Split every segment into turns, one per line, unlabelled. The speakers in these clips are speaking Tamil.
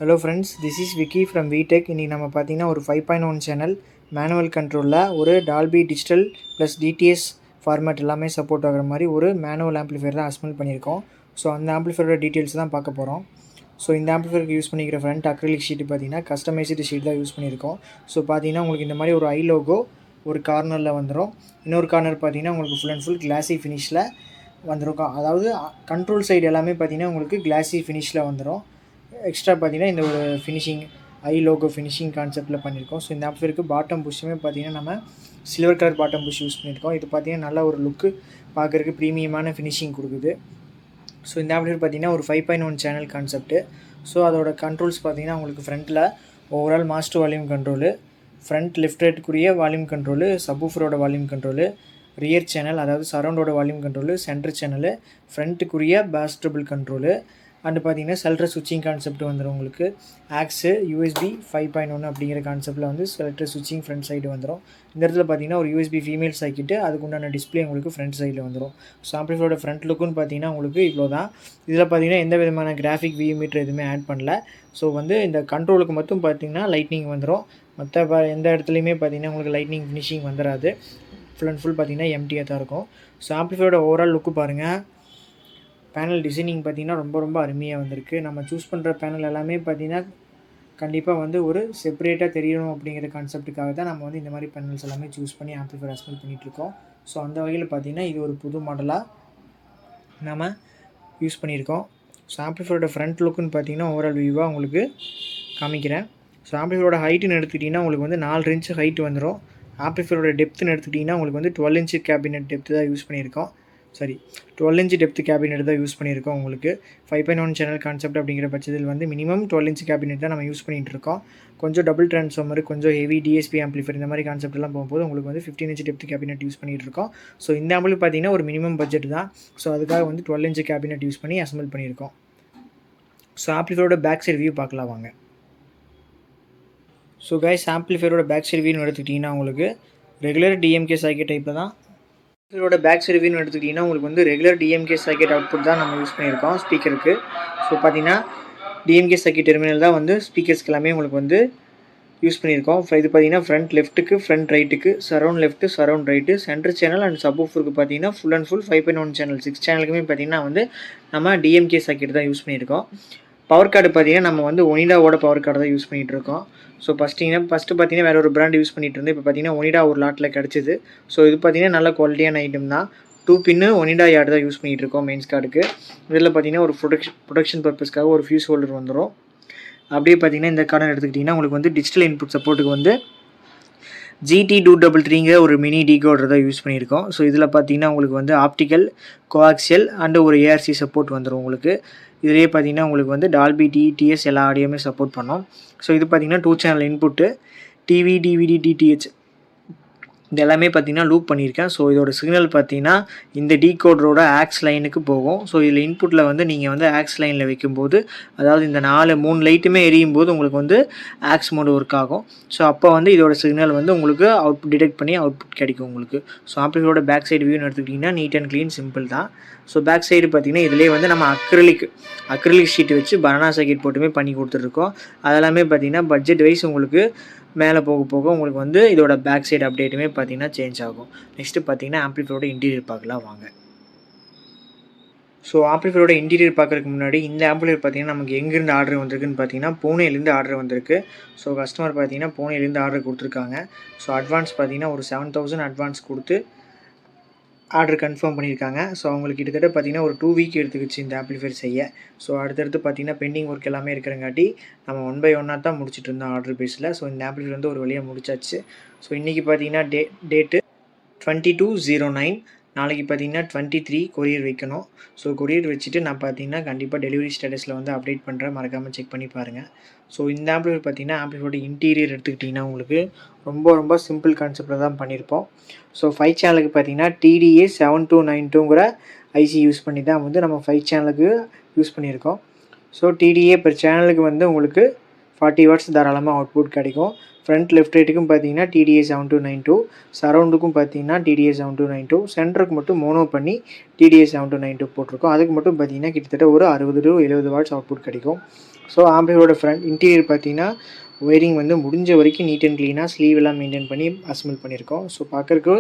Hello friends, this is Vicky from Vitek. இன்றைக்கி நம்ம பார்த்தீங்கன்னா ஒரு 5.1 சேனல் மேனுவல் கண்ட்ரோலில் ஒரு Dolby digital plus DTS format எல்லாமே சப்போர்ட் ஆகிற மாதிரி ஒரு மேனுவல் ஆம்ப்ளிஃபையர் தான் அசம்பிள் பண்ணியிருக்கோம். ஸோ அந்த ஆம்ப்ளிஃபையரோட டீட்டெயில்ஸ் தான் பார்க்க போகிறோம். ஸோ இந்த ஆம்ப்ளிஃபையருக்கு யூஸ் பண்ணிக்கிற ஃப்ரண்ட் அக்ரிலிக் ஷீட்டு பார்த்தீங்கன்னா கஸ்டமைஸ்டு ஷீட் தான் யூஸ் பண்ணியிருக்கோம். ஸோ பார்த்தீங்கன்னா உங்களுக்கு இந்த மாதிரி ஒரு ஐ லோகோ ஒரு கார்னரில் வந்துடும். இன்னொரு கார்னர் பார்த்தீங்கன்னா உங்களுக்கு ஃபுல் அண்ட் ஃபுல் கிளாஸி ஃபினிஷில் வந்துடும். அதாவது கண்ட்ரோல் சைடு எல்லாமே பார்த்தீங்கன்னா உங்களுக்கு கிளாஸி ஃபினிஷில் வந்துடும். எக்ஸ்ட்ரா பார்த்தீங்கன்னா இந்த ஒரு ஃபினிஷிங் ஐ லோகோ ஃபினிஷிங் கான்செப்ட்டில் பண்ணியிருக்கோம். ஸோ இந்த ஆம்ப்ளிஃபையருக்கு பாட்டம் புஷ்ஷுமே பார்த்தீங்கன்னா நம்ம silver colour bottom push use பண்ணியிருக்கோம். இது பார்த்தீங்கன்னா நல்ல ஒரு லுக்கு பார்க்குறதுக்கு ப்ரீமியமான ஃபினிஷிங் கொடுக்குது. ஸோ இந்த ஆம்ப்ளிஃபையர் பார்த்தீங்கன்னா ஒரு 5.1 சேனல் கான்செப்ட்டு. ஸோ அதோட கண்ட்ரோல்ஸ் பார்த்தீங்கன்னா உங்களுக்கு ஃப்ரண்ட்டில் overall master volume control, front left ரைட்டுக்குரிய வால்யூம் கண்ட்ரோலு, சப்வூஃபரோட வால்யூம் கண்ட்ரோலு, ரியர் சேனல் அதாவது சரௌண்டோட வால்யூம் கண்ட்ரோலு, சென்டர் சேனலு, ஃப்ரண்ட்டுக்குரிய பேஸ் ட்ரிபிள் கண்ட்ரோலு அண்டு பார்த்தீங்கன்னா செலக்டர் சுவிட்சிங் கான்செப்ட் வந்துடும். உங்களுக்கு ஆக்ஸு யூஎஸ்பி 5.1 அப்படிங்கிற கான்செப்ட்டில் வந்து செலக்டர் சுவிட்சிங் ஃப்ரண்ட் சைடு வந்துடும். இந்த இடத்துல பார்த்தீங்கன்னா ஒரு யூஎஸ்பி ஃபீமேல் சர்க்கிட்டு அதுக்குண்டான டிஸ்பிளே உங்களுக்கு ஃப்ரண்ட் சைடில் வந்துடும். ஸோ ஆம்ப்ளிஃபையரோட ஃப்ரண்ட் லுக்குன்னு பார்த்தீங்கன்னா உங்களுக்கு இவ்வளோ தான். இதில் பார்த்தீங்கன்னா எந்த விதமான கிராஃபிக் வியூ மீட்டர் எதுவுமே ஆட் பண்ணல. ஸோ வந்து இந்த கண்ட்ரோலுக்கு மட்டும் பார்த்தீங்கன்னா லைட்னிங் வந்துடும். மற்ற எந்த இடத்துலையுமே பார்த்தீங்கன்னா உங்களுக்கு லைட்னிங் ஃபினிஷிங் வந்துடாது. ஃபுல் அண்ட் ஃபுல் பார்த்தீங்கன்னா எம்டியாக தான் இருக்கும். ஸோ ஆம்ப்ளிஃபையரோட ஓவரால் லுக்கு பாருங்கள். பேனல் டிசைனிங் பார்த்திங்கன்னா ரொம்ப அருமையாக வந்திருக்கு. நம்ம சூஸ் பண்ணுற பேனல் எல்லாமே பார்த்திங்கன்னா கண்டிப்பாக வந்து ஒரு செப்பரேட்டாக தெரியணும் அப்படிங்கிற கான்செப்ட்டுக்காக தான் நம்ம வந்து இந்த மாதிரி பேனல்ஸ் எல்லாமே சூஸ் பண்ணி ஆம்ப்ளிஃபையர் அசம்பிள் பண்ணிகிட்ருக்கோம். ஸோ அந்த வகையில் பார்த்திங்கன்னா இது ஒரு புது மாடலாக நம்ம யூஸ் பண்ணியிருக்கோம். ஸோ ஆம்ப்ளிஃபையரோட ஃப்ரண்ட் லுக்குன்னு பார்த்திங்கன்னா ஓவரால் வியூவாக உங்களுக்கு காமிக்கிறேன். ஸோ ஆம்ப்ளிஃபையரோட ஹைட்டுன்னு எடுத்துக்கிட்டிங்கன்னா உங்களுக்கு வந்து 4 இன்ச்சு ஹைட் வந்துடும். ஆம்ப்ளிஃபையரோட டெப்த்துன்னு எடுத்துக்கிட்டிங்கன்னா உங்களுக்கு வந்து 12 இன்ச்சு கேபினெட் டெப்த்து தான் யூஸ் பண்ணியிருக்கோம். 12 இன்ச்சு டெப்த் கேபினெட் தான் யூஸ் பண்ணியிருக்கோம். உங்களுக்கு 5.1 சேனல் கான்செப்ட் அப்படிங்கிற பட்சத்தில் வந்து மினிமம் 12 இன்ச்சு கேபினெட் தான் நம்ம யூஸ் பண்ணிகிட்டு இருக்கோம். கொஞ்சம் டபுள் ட்ரான்ஸ்ஃபார்மர், கொஞ்சம் ஹெவி டிஎஸ்பி ஆம்ப்ளிஃபையர் இந்த மாதிரி கான்செப்ட்லாம் போகும்போது உங்களுக்கு வந்து 15 இன்ச்சு டெப்த் கேபினெட் யூஸ் பண்ணிகிட்டு இருக்கோம். ஸோ இந்த ஆம்பிள் பார்த்தீங்கன்னா ஒரு மினிமம் பட்ஜெட் தான். ஸோ அதுக்காக வந்து 12 இன்ச்சு கேபினெட் யூஸ் பண்ணி அசம்பிள் பண்ணியிருக்கோம். ஸோ ஆம்ப்ளிஃபையரோட பேக் சைடு வியூ பார்க்கலாம் வாங்க. ஸோ கைஸ், ஆம்ப்ளிஃபையரோட பேக் சைடு வியூன்னு எடுத்துக்கிட்டிங்கன்னா உங்களுக்கு ரெகுலர் டிஎம்கே சர்க்யூட் டைப்பில் தான். இதோட பேக் சைடு வியூன்னு எடுத்துக்கிட்டிங்கன்னா உங்களுக்கு வந்து ரெகுலர் டிஎம்கே சர்க்யூட் அவுட்புட் தான் நம்ம யூஸ் பண்ணியிருக்கோம் ஸ்பீக்கருக்கு. ஸோ பார்த்தீங்கன்னா டிஎம்கே சர்க்யூட் டெர்மினல் தான் வந்து ஸ்பீக்கர்ஸ்க்கு எல்லாமே உங்களுக்கு வந்து யூஸ் பண்ணியிருக்கோம். இது பார்த்தீங்கன்னா ஃப்ரண்ட் லெஃப்ட்டுக்கு, ஃப்ரண்ட் ரைட்டுக்கு, surround left, surround right, centre channel and சப்வூஃபருக்கு பார்த்தீங்கன்னா ஃபுல் அண்ட் ஃபுல் 5.1 சேனல் 6 சேனலுக்குமே பார்த்தீங்கன்னா வந்து நம்ம டிஎம்கே சர்க்யூட் தான் யூஸ் பண்ணியிருக்கோம். பவர் கார்டு பார்த்தீங்கன்னா நம்ம வந்து ஒனிடாவோட பவர் கார்டு தான் யூஸ் பண்ணிகிட்டு இருக்கோம். ஸோ ஃபஸ்ட்டு பார்த்தீங்கன்னா வேறு ஒரு பிராண்ட் யூஸ் பண்ணிகிட்டு இருந்தேன். இப்போ பார்த்தீங்கன்னா ஒனிடா ஒரு லாட்டில் கிடச்சிது. ஸோ இது பார்த்தீங்கன்னா நல்ல குவாலிட்டியான ஐட்டம் தான். 2 பின்னு ஒனிடா யார்டு தான் யூஸ் பண்ணிகிட்டு இருக்கோம் மெயின்ஸ் கார்டுக்கு. இதில் பார்த்தீங்கன்னா ஒரு ப்ரொடக்ஷன் பர்பஸ்க்காக ஒரு ஃபியூஸ் ஹோல்டர் வந்துடும். அப்படியே பார்த்தீங்கன்னா இந்த கார்டை எடுத்துக்கிட்டிங்கன்னா உங்களுக்கு வந்து டிஜிட்டல் இன்புட் சப்போர்ட்டுக்கு வந்து GT233ங்கிற ஒரு மினி டிகோடர் தான் யூஸ் பண்ணியிருக்கோம். ஸோ இதில் பார்த்தீங்கன்னா உங்களுக்கு வந்து ஆப்டிக்கல், கோஆக்சியல் அண்டு ஒரு ஏஆர்சி சப்போர்ட் வந்துடும். உங்களுக்கு இதிலேயே பார்த்தீங்கன்னா உங்களுக்கு வந்து டால்பி டிடிஎஸ் எல்லா ஆடியோமே சப்போர்ட் பண்ணோம். ஸோ இது பார்த்தீங்கன்னா 2 channel input, TV, DVD, DTH இது எல்லாமே பார்த்தீங்கன்னா லூப் பண்ணியிருக்கேன். ஸோ இதோட சிக்னல் பார்த்தீங்கன்னா இந்த டீகோடரோட ஆக்ஸ் லைனுக்கு போகும். ஸோ இதில் இன்புட்டில் வந்து நீங்கள் வந்து ஆக்ஸ் லைனில் வைக்கும்போது, அதாவது இந்த 3 லைட்டுமே எரியும் போது உங்களுக்கு வந்து ஆக்ஸ் மோடு ஒர்க் ஆகும். ஸோ அப்போ வந்து இதோட சிக்னல் வந்து உங்களுக்கு அவுட்புட் டிடெக்ட் பண்ணி அவுட்புட் கிடைக்கும் உங்களுக்கு. ஸோ ஆம்ப்ளிஃபையரோட பேக் சைடு வியூன்னு எடுத்துக்கிட்டிங்கன்னா நீட் அண்ட் க்ளீன் சிம்பிள் தான். ஸோ பேக் சைடு பார்த்தீங்கன்னா இதிலே வந்து நம்ம அக்ரிலிக் ஷீட் வச்சு பனானா சர்க்யூட் போட்டுமே பண்ணி கொடுத்துட்ருக்கோம். அதெல்லாமே பார்த்தீங்கன்னா பட்ஜெட் வைஸ் உங்களுக்கு மேலே போக உங்களுக்கு வந்து இதோட பேக் சைடு அப்டேட்டுமே பார்த்தீங்கன்னா சேஞ்ச் ஆகும். நெக்ஸ்ட்டு பார்த்தீங்கன்னா ஆம்ப்ளிஃபையரோட இன்டீரியர் பார்க்கலாம் வாங்க. ஸோ ஆம்ப்ளிஃபையரோட இன்டீரியர் பார்க்குறதுக்கு முன்னாடி இந்த ஆம்ப்ளிஃபையர் பார்த்தீங்கன்னா நமக்கு எங்கேருந்து ஆர்டர் வந்திருக்குன்னு பார்த்தீங்கன்னா பூனேலேருந்து ஆர்டர் வந்திருக்கு. ஸோ கஸ்டமர் பார்த்தீங்கன்னா பூனேலேருந்து ஆர்டர் கொடுத்துருக்காங்க. ஸோ அட்வான்ஸ் பார்த்தீங்கன்னா ஒரு 7,000 அட்வான்ஸ் கொடுத்து ஆர்டர் கன்ஃபார்ம் பண்ணியிருக்காங்க. ஸோ அவங்களுக்கு கிட்டத்தட்ட பார்த்தீங்கன்னா ஒரு 2 வீக் எடுத்துக்கிச்சு இந்த ஆம்ப்ளிஃபையர் செய்ய. ஸோ அடுத்தடுத்து பார்த்தீங்கன்னா பெண்டிங் ஒர்க் எல்லாமே இருக்கிறங்காட்டி நம்ம 1 பை 1 தான் முடிச்சுட்டு இருந்தோம் ஆர்டர் பேஸில். ஸோ இந்த ஆம்ப்ளிஃபையர் வந்து ஒரு வழியாக முடிச்சாச்சு. ஸோ இன்றைக்கி பார்த்தீங்கன்னா டேட்டு 22/09, நாளைக்கு பார்த்தீங்கன்னா 23 கொரியர் வைக்கணும். ஸோ கொரியர் வச்சுட்டு நான் பார்த்தீங்கன்னா கண்டிப்பாக டெலிவரி ஸ்டேட்டஸில் வந்து அப்டேட் பண்ணுறேன். மறக்காமல் செக் பண்ணி பாருங்கள். ஸோ இந்த ஆம்ப்ளிஃபையர் பார்த்தீங்கன்னா ஆம்ப்ளிஃபையரோட இன்டீரியர் எடுத்துக்கிட்டிங்கன்னா உங்களுக்கு ரொம்ப சிம்பிள் கான்செப்டில் தான் பண்ணியிருப்போம். ஸோ 5 சேனலுக்கு பார்த்தீங்கன்னா TDA 7292ங்கிற ஐசி யூஸ் பண்ணி தான் வந்து நம்ம 5 சேனலுக்கு யூஸ் பண்ணியிருக்கோம். ஸோ TDA பெர் சேனலுக்கு வந்து உங்களுக்கு 40 வாட்ஸ் தாராளமாக அவுட்புட் கிடைக்கும். ஃப்ரண்ட் லெஃப்ட் ரைட்டுக்கும் பார்த்தீங்கன்னா TDA 7292, சரௌண்டுக்கும் பார்த்தீங்கன்னா TDA 7292, சென்டருக்கு மட்டும் மோனோ பண்ணி TDA 7292 போட்டிருக்கோம். அதுக்கு மட்டும் பார்த்தீங்கன்னா கிட்டத்தட்ட ஒரு 60 to 70 வாட்ஸ் அவுட்புட் கிடைக்கும். ஸோ ஆம்பிளிஃபையரோட ஃப்ரண்ட் இன்டீரியர் பார்த்தீங்கன்னா ஒயரிங் வந்து முடிஞ்ச வரைக்கும் நீட் அண்ட் க்ளீனாக ஸ்லீவ் எல்லாம் மெயின்டைன் பண்ணி அசம்பிள் பண்ணியிருக்கோம். ஸோ பார்க்குறக்கு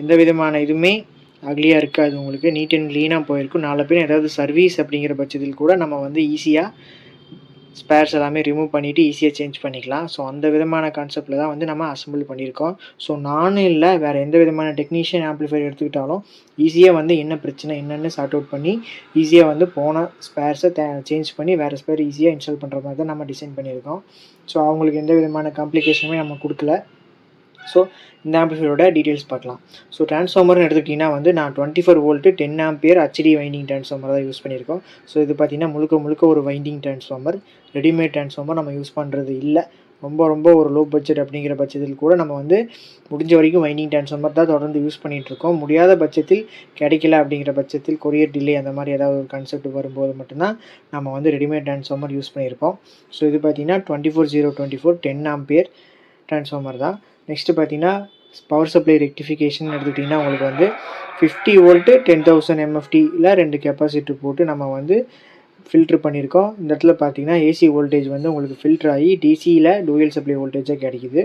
எந்த விதமான இதுவுமே அக்லியாக இருக்காது, உங்களுக்கு நீட் அண்ட் க்ளீனாக போயிருக்கும். நாலு பேர் ஏதாவது சர்வீஸ் அப்படிங்கிற பட்சத்தில் கூட நம்ம வந்து ஈஸியாக ஸ்பேர்ஸ் எல்லாமே ரிமூவ் பண்ணிவிட்டு ஈஸியாக சேஞ்ச் பண்ணிக்கலாம். ஸோ அந்த விதமான கான்செப்டில் தான் வந்து நம்ம அசம்பிள் பண்ணியிருக்கோம். ஸோ நானும் இல்லை, வேறு எந்த விதமான டெக்னீஷியன் ஆம்ப்ளிஃபையர் எடுத்துக்கிட்டாலும் ஈஸியாக வந்து என்ன பிரச்சனை என்னென்னு சார்ட் அவுட் பண்ணி ஈஸியாக வந்து போன ஸ்பேர்ஸை சேஞ்ச் பண்ணி வேறு ஸ்பேர் ஈஸியாக இன்ஸ்டால் பண்ணுற மாதிரி தான் நம்ம டிசைன் பண்ணியிருக்கோம். ஸோ அவங்களுக்கு எந்த விதமான காம்ப்ளிகேஷனுமே நம்ம கொடுக்கல. ஸோ இந்த ஆம்பிளிஃபையரோட டீட்டெயில்ஸ் பார்க்கலாம். ஸோ ட்ரான்ஸ்ஃபார்மர்னு எடுத்துக்கிட்டிங்கன்னா வந்து நான் 24 volt 10 ampere HD winding transformer தான் யூஸ் பண்ணியிருக்கோம். ஸோ இது பார்த்திங்கன்னா முழுக்க ஒரு வைண்டிங் ட்ரான்ஸ்ஃபார்மர். ரெடிமேட் ட்ரான்ஸ்ஃபார்மர் நம்ம யூஸ் பண்ணுறது இல்லை. ரொம்ப ஒரு லோ பட்ஜெட் அப்படிங்கிற பட்சத்தில் கூட நம்ம வந்து முடிஞ்ச வரைக்கும் வைண்டிங் ட்ரான்ஸ்ஃபார்மர் தான் தொடர்ந்து யூஸ் பண்ணிகிட்ருக்கோம். முடியாத பட்சத்தில் கிடைக்கல அப்படிங்கிற பட்சத்தில் கொரியர் டிலே அந்த மாதிரி ஏதாவது ஒரு கான்செப்ட் வரும்போது மட்டும்தான் நம்ம வந்து ரெடிமேட் ட்ரான்ஸ்ஃபார்மர் யூஸ் பண்ணியிருப்போம். ஸோ இது பார்த்திங்கன்னா 24024 10 ஆம்பியர் ட்ரான்ஸ்ஃபார்மர் தான். நெக்ஸ்ட்டு பார்த்தீங்கன்னா பவர் சப்ளை ரெக்டிஃபிகேஷன் எடுத்துக்கிட்டிங்கன்னா உங்களுக்கு வந்து 50 வோல்ட்டு 10,000 MFTயில் 2 கெப்பாசிட்டர் போட்டு நம்ம வந்து ஃபில்ட்ரு பண்ணியிருக்கோம். இந்த இடத்துல பார்த்தீங்கன்னா AC வோல்டேஜ் வந்து உங்களுக்கு ஃபில்ட்ரு ஆகி DCயில் டூயல் சப்ளை வோல்டேஜாக கிடைக்குது.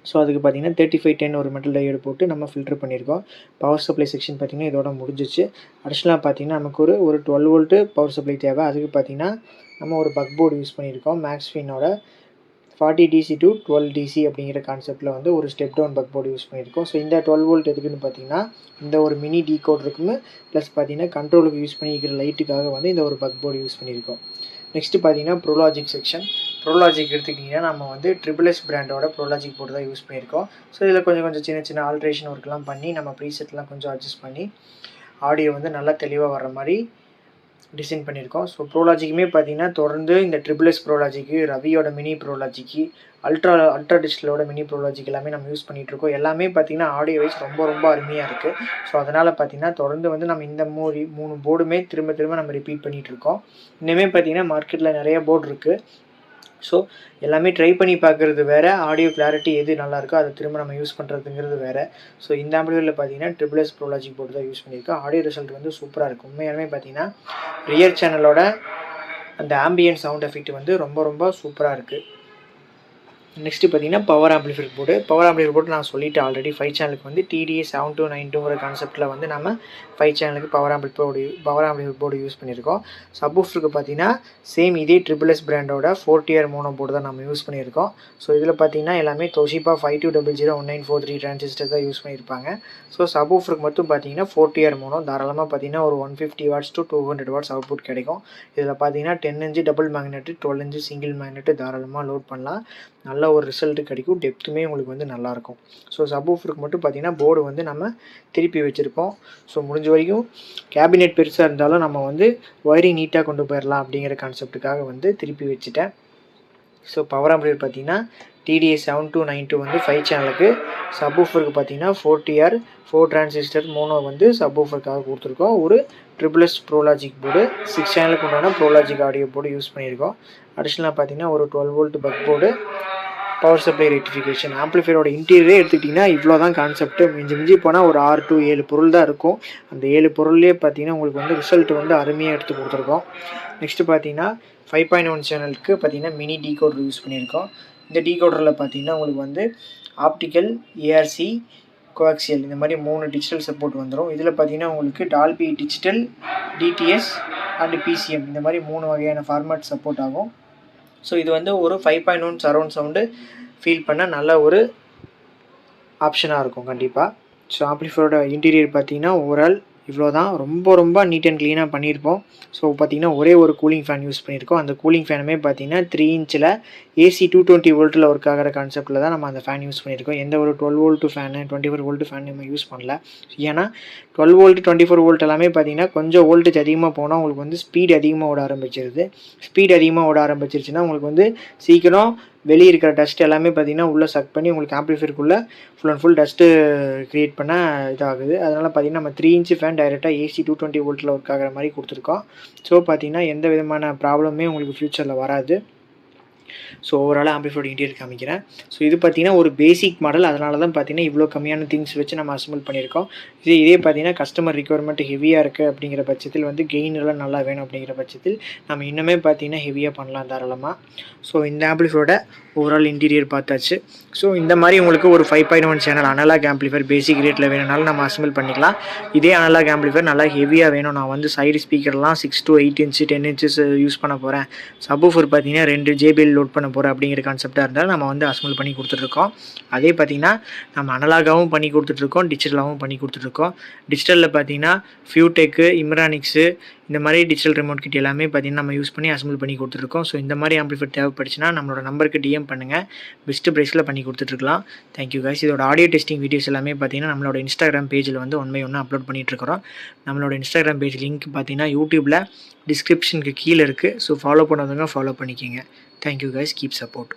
ஸோ அதுக்கு பார்த்தீங்கன்னா 3510 ஒரு மெட்டல் டயோடு போட்டு நம்ம ஃபில்ட்ரு பண்ணியிருக்கோம். பவர் சப்ளை செக்ஷன் பார்த்திங்கன்னா இதோட முடிஞ்சிச்சு. அடிஷ்னலாக பார்த்தீங்கன்னா நமக்கு ஒரு 12 வோல்ட்டு பவர் சப்ளை தேவை. அதுக்கு பார்த்திங்கன்னா நம்ம ஒரு பக் போர்டு யூஸ் பண்ணியிருக்கோம். மேக்ஸ்ஃபினோட 40 DC to 12 DC அப்படிங்கிற கான்செப்ட்டில் வந்து ஒரு step down buck board use பண்ணியிருக்கோம். ஸோ இந்த 12 வோல்ட் எதுக்குன்னு பார்த்தீங்கன்னா இந்த ஒரு மினி டீகோட் இருக்குன்னு ப்ளஸ் பார்த்தீங்கன்னா கண்ட்ரோலுக்கு யூஸ் பண்ணிக்கிற லைட்டுக்காக வந்து இந்த ஒரு பக் போர்டு யூஸ் பண்ணியிருக்கோம். நெக்ஸ்ட்டு பார்த்தீங்கன்னா ப்ரோலாஜிக் செக்ஷன். ப்ரோலாஜிக் எடுத்துக்கிட்டிங்கன்னா நம்ம வந்து SSS பிராண்டோட ப்ரோலாஜிக் போர்டு தான் யூஸ் பண்ணியிருக்கோம். ஸோ இதில் கொஞ்சம் சின்ன ஆல்ட்ரேஷன் ஒர்க்லாம் பண்ணி நம்ம ப்ரீசெட்லாம் கொஞ்சம் அட்ஜஸ்ட் பண்ணி ஆடியோ வந்து நல்லா தெளிவாக வர்ற மாதிரி டிசைன் பண்ணியிருக்கோம். ஸோ ப்ரோலாஜிக்குமே பார்த்தீங்கன்னா தொடர்ந்து இந்த SSS ப்ரோலாஜிக்கு, ரவியோட மினி ப்ரோலாஜிக்கு, அல்ட்ரா டிஜிட்டலோட மினி ப்ரோலாஜிக் எல்லாமே நம்ம யூஸ் பண்ணிகிட்ருக்கோம். எல்லாமே பார்த்தீங்கன்னா ஆடியோ வைஸ் ரொம்ப அருமையாக இருக்குது. ஸோ அதனால் பார்த்தீங்கன்னா தொடர்ந்து வந்து நம்ம இந்த 3 போர்டுமே திரும்ப நம்ம ரிப்பீட் பண்ணிகிட்ருக்கோம். இன்னுமே பார்த்தீங்கன்னா மார்க்கெட்டில் நிறைய போர்டு இருக்குது. ஸோ எல்லாமே ட்ரை பண்ணி பார்க்குறது வேறு, ஆடியோ கிளாரிட்டி எது நல்லாயிருக்கோ அதை திரும்ப நம்ம யூஸ் பண்ணுறதுங்கிறது வேறு. ஸோ இந்த ஆம்பிளிஃபையரில் பார்த்தீங்கன்னா SSS ப்ரோலாஜிக் போர்டு தான் யூஸ் பண்ணியிருக்கோம். ஆடியோ ரிசல்ட் வந்து சூப்பராக இருக்கும். உண்மையாலுமே பார்த்தீங்கன்னா ரியர் சேனலோட அந்த ஆம்பியன்ட் சவுண்ட் எஃபெக்ட் வந்து ரொம்ப சூப்பராக இருக்குது. நெக்ஸ்ட்டு பார்த்தீங்கன்னா பவர் ஆம்பிளிஃபையர் போர்டு நான் சொல்லிவிட்டேன் ஆல்ரெடி. 5 சேனலுக்கு வந்து TDA 7292ங்கிற கான்செப்ட்டில் வந்து நம்ம 5 சேனலுக்கு பவர் ஆம்பிளிஃபையர் போர்டு யூஸ் பண்ணியிருக்கோம். சப்வூஃபருக்கு பார்த்தீங்கன்னா சேம் இதே SSS பிராண்டோட 4 tier மோனோ போர்டு தான் நம்ம யூஸ் பண்ணியிருக்கோம். ஸோ இதில் பார்த்தீங்கன்னா எல்லாமே Toshiba 52001943 டிரான்சிஸ்டர் தான் யூஸ் பண்ணியிருப்பாங்க. ஸோ சப்வூஃபருக்கு மட்டும் பார்த்தீங்கன்னா 4 tier மோனோ தாராளமாக பார்த்தீங்கன்னா ஒரு 150 வாட்ஸ் to 200 வாட்ஸ் அவுட்புட் கிடைக்கும். இதில் பார்த்தீங்கன்னா 10 inch double magnet, 12 inch single magnet தாராளமாக லோட் பண்ணலாம். நல்ல ஒரு ரிசல்ட் கிடைக்கும். டெப்த்துமே உங்களுக்கு வந்து நல்லாயிருக்கும். ஸோ சப்வூஃபருக்கு மட்டும் பார்த்தீங்கன்னா போர்டு வந்து நம்ம திருப்பி வச்சுருப்போம். ஸோ முடிஞ்ச வரைக்கும் கேபினெட் பெருசாக இருந்தாலும் நம்ம வந்து ஒயரிங் நீட்டாக கொண்டு போயிடலாம் அப்படிங்கிற கான்செப்ட்டுக்காக வந்து திருப்பி வச்சுட்டேன். ஸோ பவர் ஆம்பிளிஃபையர் பார்த்தீங்கன்னா TDA 7292 வந்து 5 சேனலுக்கு, சப்வூஃபருக்கு பார்த்தீங்கன்னா 4 tier 4 டிரான்சிஸ்டர் மோனோ வந்து சப்வூஃபருக்காக கொடுத்துருக்கோம். ஒரு SSS ப்ரோலாஜிக் போர்டு 6 சேனலுக்கு உண்டான ப்ரோலாஜிக் ஆடியோ போர்டு யூஸ் பண்ணியிருக்கோம். அடிஷ்னலாக பார்த்தீங்கன்னா ஒரு 12 volt buck board, power supply rectification. ஆம்பிளிஃபையரோட இன்டீரியரே எடுத்துக்கிட்டிங்கன்னா இவ்வளோ தான் கான்செப்ட்டு. மிஞ்சி போனால் ஒரு 6 to 7 பொருள் தான் இருக்கும். அந்த 7 பொருள்லேயே பார்த்தீங்கன்னா உங்களுக்கு வந்து ரிசல்ட் வந்து அருமையாக எடுத்து கொடுத்துருக்கோம். நெக்ஸ்ட்டு பார்த்தீங்கன்னா 5.1 சேனலுக்கு பார்த்தீங்கன்னா மினி டீகோடர் யூஸ் பண்ணியிருக்கோம். இந்த டீகோடரில் பார்த்தீங்கன்னா உங்களுக்கு வந்து ஆப்டிக்கல், ARC, கோஆக்சியல் இந்த மாதிரி 3 டிஜிட்டல் சப்போர்ட் வந்துடும். இதில் பார்த்தீங்கன்னா உங்களுக்கு Dolby digital, DTS and PCM இந்த மாதிரி 3 வகையான ஃபார்மேட் சப்போர்ட் ஆகும். ஸோ இது வந்து ஒரு 5.1 சரௌண்ட் சவுண்டு ஃபீல் பண்ண நல்ல ஒரு ஆப்ஷனாக இருக்கும் கண்டிப்பாக. ஸோ ஆம்பிளிஃபையரோட இன்டீரியர் பார்த்தீங்கன்னா ஓவரால் இவ்வளோ தான். ரொம்ப நீட் அண்ட் க்ளீனாக பண்ணியிருப்போம். ஸோ பார்த்தீங்கன்னா ஒரே ஒரு கூலிங் ஃபேன் யூஸ் பண்ணியிருக்கோம். அந்த கூலிங் ஃபேனுமே பார்த்தீங்கன்னா 3 inchல AC 220 வோல்ட்டில் ஒர்க் ஆகிற கான்செப்ட்டில் தான் நம்ம அந்த ஃபேன் யூஸ் பண்ணியிருக்கோம். எந்த ஒரு 12 வோல்ட்டு ஃபேனு 24 வோல்ட்டு ஃபேன் நம்ம யூஸ் பண்ணல. ஏன்னா 12 வோல்ட் 24 வோல்ட் எல்லாமே பார்த்தீங்கன்னா கொஞ்சம் வோல்டேஜ் அதிகமாக போனால் உங்களுக்கு வந்து ஸ்பீட் அதிகமாக ஓட ஆரம்பிச்சிருது. ஸ்பீட் அதிகமாக ஓட ஆரம்பிச்சிருச்சுன்னா உங்களுக்கு வந்து சீக்கிரம் வெளியே இருக்கிற டஸ்ட் எல்லாமே பார்த்தீங்கன்னா உள்ளே சக் பண்ணி உங்களுக்கு ஆம்பிளிஃபையருக்குள்ளே full and full dust create பண்ண இதாகுது. அதனால் பார்த்தீங்கன்னா நம்ம 3 inch ஃபேன் டைரெக்டாக AC 220 வோல்ட்டில் ஒர்க் ஆகிற மாதிரி கொடுத்துருக்கோம். ஸோ பார்த்தீங்கன்னா எந்த விதமான ப்ராப்ளமே உங்களுக்கு ஃப்யூச்சரில் வராது. ஸோ ஓவராலாக ஆம்பிளிஃபையோட இன்டீரியர் காமிக்கிறேன். ஸோ இது பார்த்தீங்கன்னா ஒரு பேசிக் மாடல், அதனால தான் பார்த்தீங்கன்னா இவ்வளோ கம்மியான திங்ஸ் வச்சு நம்ம அசம்பிள் பண்ணியிருக்கோம். இதே பார்த்தீங்கன்னா கஸ்டமர் ரிக்வயர்மெண்ட் ஹெவியாக இருக்குது அப்படிங்கிற பட்சத்தில் வந்து கெயின் எல்லாம் நல்லா வேணும் அப்படிங்கிற பட்சத்தில் நம்ம இன்னுமே பார்த்தீங்கன்னா ஹெவியாக பண்ணலாம் தாராளமாக. ஸோ இந்த ஆம்பிளிஃபையோட ஓவரால் இன்டீரியர் பார்த்தாச்சு. ஸோ இந்த மாதிரி உங்களுக்கு ஒரு 5.1 சேனல் அனலாக் ஆம்பிளிஃபையர் பேசிக் ரேட்டில் வேணும்னாலும் நம்ம அசம்பிள் பண்ணிக்கலாம். இதே அனலாக் ஆம்பிளிஃபையர் நல்லா ஹெவியாக வேணும், நான் வந்து சைடு ஸ்பீக்கர்லாம் 6 to 8 inch 10 inches யூஸ் பண்ண போகிறேன், சப்வூஃபர் பார்த்தீங்கன்னா 2 JBL லோட் பண்ண போகிறேன் அப்படிங்கிற கான்செப்டாக இருந்தால் நம்ம வந்து அசம்பிள் பண்ணி கொடுத்துட்ருக்கோம். அதே பார்த்தீங்கன்னா நம்ம அனலாகாகவும் பண்ணி கொடுத்துட்ருக்கோம், டிஜிட்டலாகவும் பண்ணி கொடுத்துட்ருக்கோம். டிஜிட்டலில் பார்த்தீங்கன்னா ஃபியூடெக்கு, இம்ரானிக்ஸு இந்த மாதிரி டிஜிட்டல் ரிமோட் கிட் எல்லாமே பார்த்தீங்கன்னா நம்ம யூஸ் பண்ணி அசம்பிள் பண்ணி கொடுத்துட்ருக்கோம். ஸோ இந்த மாதிரி ஆம்பிளிஃபையர் தேவைப்படுச்சுன்னா நம்மளோட நம்பருக்கு டிஎம் பண்ணுங்கள், பெஸ்ட்டு ப்ரைஸில் பண்ணி கொடுத்துட்ருக்கலாம். Thank you guys. இதோட ஆடியோ டெஸ்டிங் வீடியோஸ் எல்லாமே பார்த்தீங்கன்னா நம்மளோட இன்ஸ்டாகிராம் பேஜில் வந்து 1 by 1 அப்லோட் பண்ணிகிட்ருக்கிறோம். நம்மளோட இன்ஸ்டாகிராம் பேஜ் லிங்க் பார்த்தீங்கன்னா யூடியூப்பில் டிஸ்கிரிப்ஷனுக்கு கீழே இருக்குது. ஸோ ஃபாலோ பண்ணாதவங்க ஃபாலோ பண்ணிக்கோங்க. Thank you guys, keep support.